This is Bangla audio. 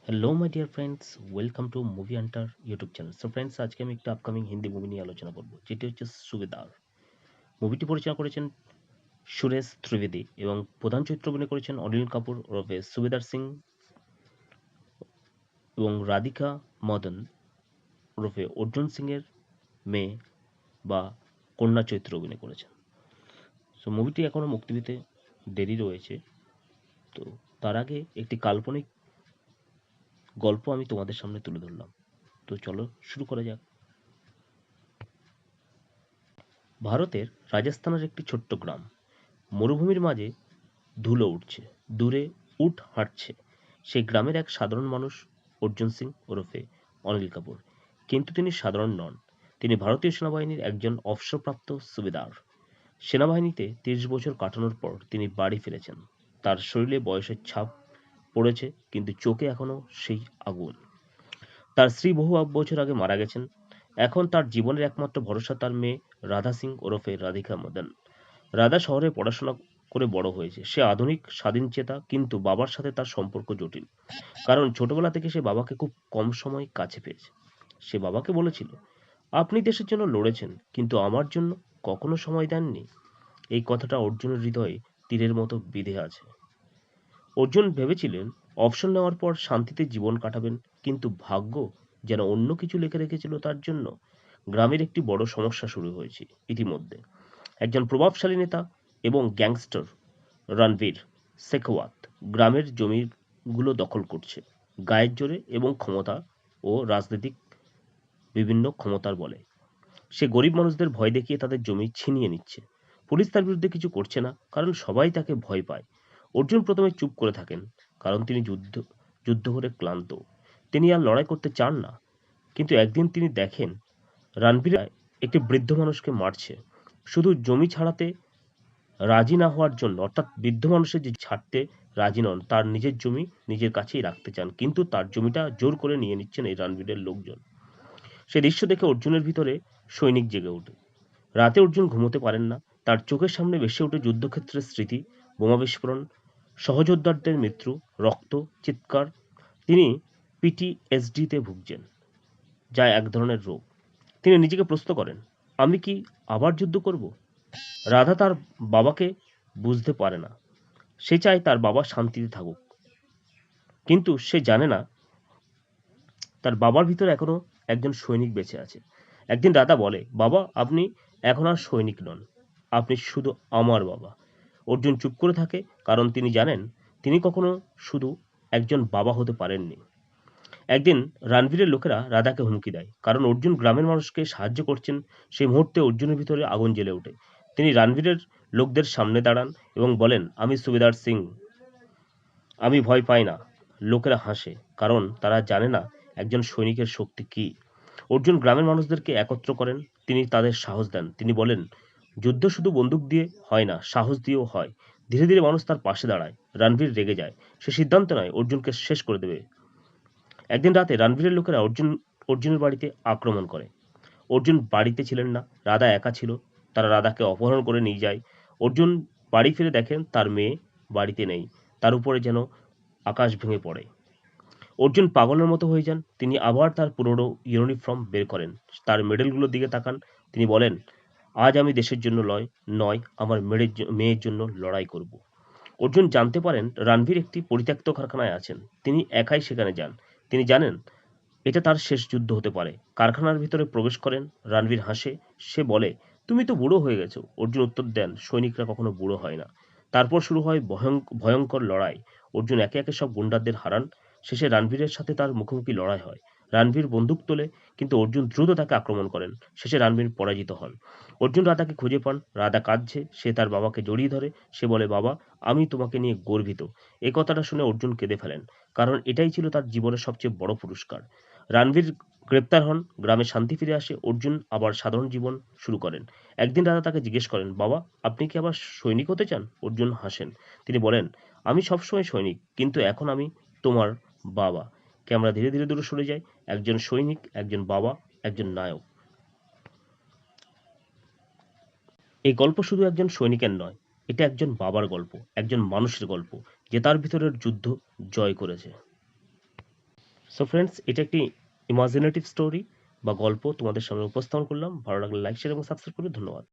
Hello my dear friends, welcome to movie Hunter YouTube channel. So friends, আজকে আমি একটা আপকামিং হিন্দি মুভি নিয়ে আলোচনা করব, যেটি হচ্ছে সুবেদার। মুভিটি পরিচালনা করেছেন সুরেশ ত্রিবেদী এবং প্রধান চরিত্র অভিনয় করেছেন অনিল কাপুর ওরফে সুবেদার সিং এবং রাধিকা মদন ওরফে অর্জুন সিং এর মেয়ে বা কন্যা চরিত্রে অভিনয় করেছেন। সো মুভিটি এখনও মুক্তি পেতে দেরি রয়েছে। তো তার আগে একটি কাল্পনিক গল্প আমি তোমাদের সামনে তুলে ধরলাম। তো চলো শুরু করা যাক। ভারতের রাজস্থানের একটি ছোট্ট গ্রাম। মরুভূমির মাঝে ধুলো উঠছে, দূরে উট হাঁটছে। সেই গ্রামের এক সাধারণ মানুষ অর্জুন সিং ওরফে অনিল কাপুর। কিন্তু তিনি সাধারণ নন, তিনি ভারতীয় সেনাবাহিনীর একজন অবসরপ্রাপ্ত সুবেদার। সেনাবাহিনীতে ৩০ বছর কাটানোর পর তিনি বাড়ি ফিরেছেন। তার শরীরে বয়সের ছাপ পড়েছে, কিন্তু চোখে এখনো সেই আগুন। তার স্ত্রী বহু বছর আগে মারা গেছেন। এখন তার জীবনের একমাত্র ভরসা তার মেয়ে রাধা সিং ওরফে রাধিকা মদন। রাধা শহরে পড়াশোনা করে বড় হয়েছে। সে আধুনিক, স্বাধীনচেতা, কিন্তু বাবার সাথে তার সম্পর্ক জটিল। কারণ ছোটবেলা থেকে সে বাবাকে খুব কম সময় কাছে পেয়েছে। সে বাবাকে বলেছিল, আপনি দেশের জন্য লড়েছেন, কিন্তু আমার জন্য কখনো সময় দেননি। এই কথাটা অর্জুনের হৃদয়ে তীরের মতো বিঁধে আছে। অর্জুন ভেবেছিলেন অবসর নেওয়ার পর শান্তিতে জীবন কাটাবেন, কিন্তু ভাগ্য যেন অন্য কিছু লিখে রেখেছিল তার জন্য। গ্রামের একটি বড় সমস্যা শুরু হয়েছে ইতিমধ্যে। একজন প্রভাবশালী নেতা এবং গ্যাংস্টার, রণবীর শেখাওয়াত, গ্রামের জমিগুলো দখল করছে গায়ের জোরে এবং ক্ষমতা ও রাজনৈতিক বিভিন্ন ক্ষমতার বলে। সে গরিব মানুষদের ভয় দেখিয়ে তাদের জমি ছিনিয়ে নিচ্ছে। পুলিশ তার বিরুদ্ধে কিছু করছে না, কারণ সবাই তাকে ভয় পায়। অর্জুন প্রথমে চুপ করে থাকেন, কারণ তিনি যুদ্ধ যুদ্ধ করে ক্লান্ত। তিনি আর লড়াই করতে চান না। কিন্তু একদিন তিনি দেখেন রণবীর একটি বৃদ্ধ মানুষকে মারছে, শুধু জমি ছাড়াতে রাজি না হওয়ার জন্য। অর্থাৎ বৃদ্ধ মানুষের যে ছাড়তে রাজি নন, তার নিজের জমি নিজের কাছেই রাখতে চান, কিন্তু তার জমিটা জোর করে নিয়ে নিচ্ছেন এই রণবীরের লোকজন। সে দৃশ্য দেখে অর্জুনের ভিতরে সৈনিক জেগে ওঠে। রাতে অর্জুন ঘুমোতে পারেন না। তার চোখের সামনে ভেসে ওঠে যুদ্ধক্ষেত্রের স্মৃতি, বোমা বিস্ফোরণ, সহযোদ্ধাদের মৃত্যু, রক্ত, চিৎকার। তিনি পিটিএসডিতে ভুগছেন, যা এক ধরনের রোগ। তিনি নিজেকে প্রশ্ন করেন, আমি কি আবার যুদ্ধ করব? রাধা তার বাবাকে বুঝতে পারে না। সে চায় তার বাবা শান্তিতে থাকুক, কিন্তু সে জানে না তার বাবার ভিতরে এখনো একজন সৈনিক বেঁচে আছে। একদিন রাধা বলে, বাবা, আপনি এখন আর সৈনিক নন, আপনি শুধু আমার বাবা। অর্জুন চুপ করে থাকে, কারণ তিনি জানেন তিনি কখনো শুধু একজন বাবা হতে পারেননি। একদিন রণবীরের লোকেরা রাধাকে হুমকি দেয়, কারণ অর্জুন গ্রামের মানুষকে সাহায্য করছেন। সেই মুহূর্তে অর্জুনের ভিতরে আগুন জ্বলে ওঠে। তিনি রণবীরের লোকদের সামনে দাঁড়ান এবং বলেন, আমি সুবেদার সিং, আমি ভয় পাই না। লোকেরা হাসে, কারণ তারা জানে না একজন সৈনিকের শক্তি কি। অর্জুন গ্রামের মানুষদেরকে একত্র করেন। তিনি তাদের সাহস দেন। তিনি বলেন, যুদ্ধ শুধু বন্দুক দিয়ে হয় না, সাহস দিয়েও হয়। ধীরে ধীরে মানুষ তার পাশে দাঁড়ায়। রণবীর রেগে যায়। সে সিদ্ধান্ত নেয় অর্জুনকে শেষ করে দেবে। একদিন রাতে রণবীরের লোকেরা অর্জুনের বাড়িতে আক্রমণ করে। অর্জুন বাড়িতে ছিলেন না, রাধা একা ছিল। তারা রাধাকে অপহরণ করে নিয়ে যায়। অর্জুন বাড়ি ফিরে দেখেন তার মেয়ে বাড়িতে নেই। তার উপরে যেন আকাশ ভেঙে পড়ে। অর্জুন পাগলের মতো হয়ে যান। তিনি আবার তার পুরনো ইউনিফর্ম বের করেন, তার মেডেলগুলোর দিকে তাকান। তিনি বলেন, আজ আমি দেশের জন্য নয়, আমার মেয়ের জন্য লড়াই করব। অর্জুন জানতে পারেন রণবীর একটি পরিত্যক্ত কারখানায় আছেন। তিনি একাই সেখানে যান। তিনি জানেন এটা তার শেষ যুদ্ধ হতে পারে। কারখানার ভিতরে প্রবেশ করেন। রণবীর হাসে। সে বলে, তুমি তো বুড়ো হয়ে গেছো। অর্জুন উত্তর দেন, সৈনিকরা কখনো বুড়ো হয় না। তারপর শুরু হয় ভয়ঙ্কর লড়াই। অর্জুন একে একে সব গুন্ডাদের হারান। শেষে রণবীরের সাথে তার মুখোমুখি লড়াই হয়। রণবীর বন্দুক তোলে, কিন্তু অর্জুন দ্রুত তাকে আক্রমণ করেন। শেষে রণবীর পরাজিত হন। অর্জুন রাধাকে খুঁজে পান। রাধা কাঁদছে। সে তার বাবাকে জড়িয়ে ধরে। সে বলে, বাবা, আমি তোমাকে নিয়ে গর্বিত। এই কথাটা শুনে অর্জুন কেঁদে ফেলেন, কারণ এটাই ছিল তার জীবনের সবচেয়ে বড় পুরস্কার। রণবীর গ্রেপ্তার হন। গ্রামে শান্তি ফিরে আসে। অর্জুন আবার সাধারণ জীবন শুরু করেন। একদিন রাধা তাকে জিজ্ঞেস করেন, বাবা, আপনি কি আবার সৈনিক হতে চান? অর্জুন হাসেন। তিনি বলেন, আমি সবসময় সৈনিক, কিন্তু এখন আমি তোমার বাবা। ক্যামেরা ধীরে ধীরে দূরে সরে যায়। একজন সৈনিক, একজন বাবা, একজন নায়ক। এই গল্প শুধু একজন সৈনিকের নয়, এটা একজন বাবার গল্প, একজন মানুষের গল্প, যে তার ভিতরের যুদ্ধ জয় করেছে। সো ফ্রেন্ডস, এটা একটি ইমাজিনেটিভ স্টোরি বা গল্প তোমাদের সামনে উপস্থাপন করলাম। ভালো লাগলে লাইক শেয়ার এবং সাবস্ক্রাইব করে ধন্যবাদ।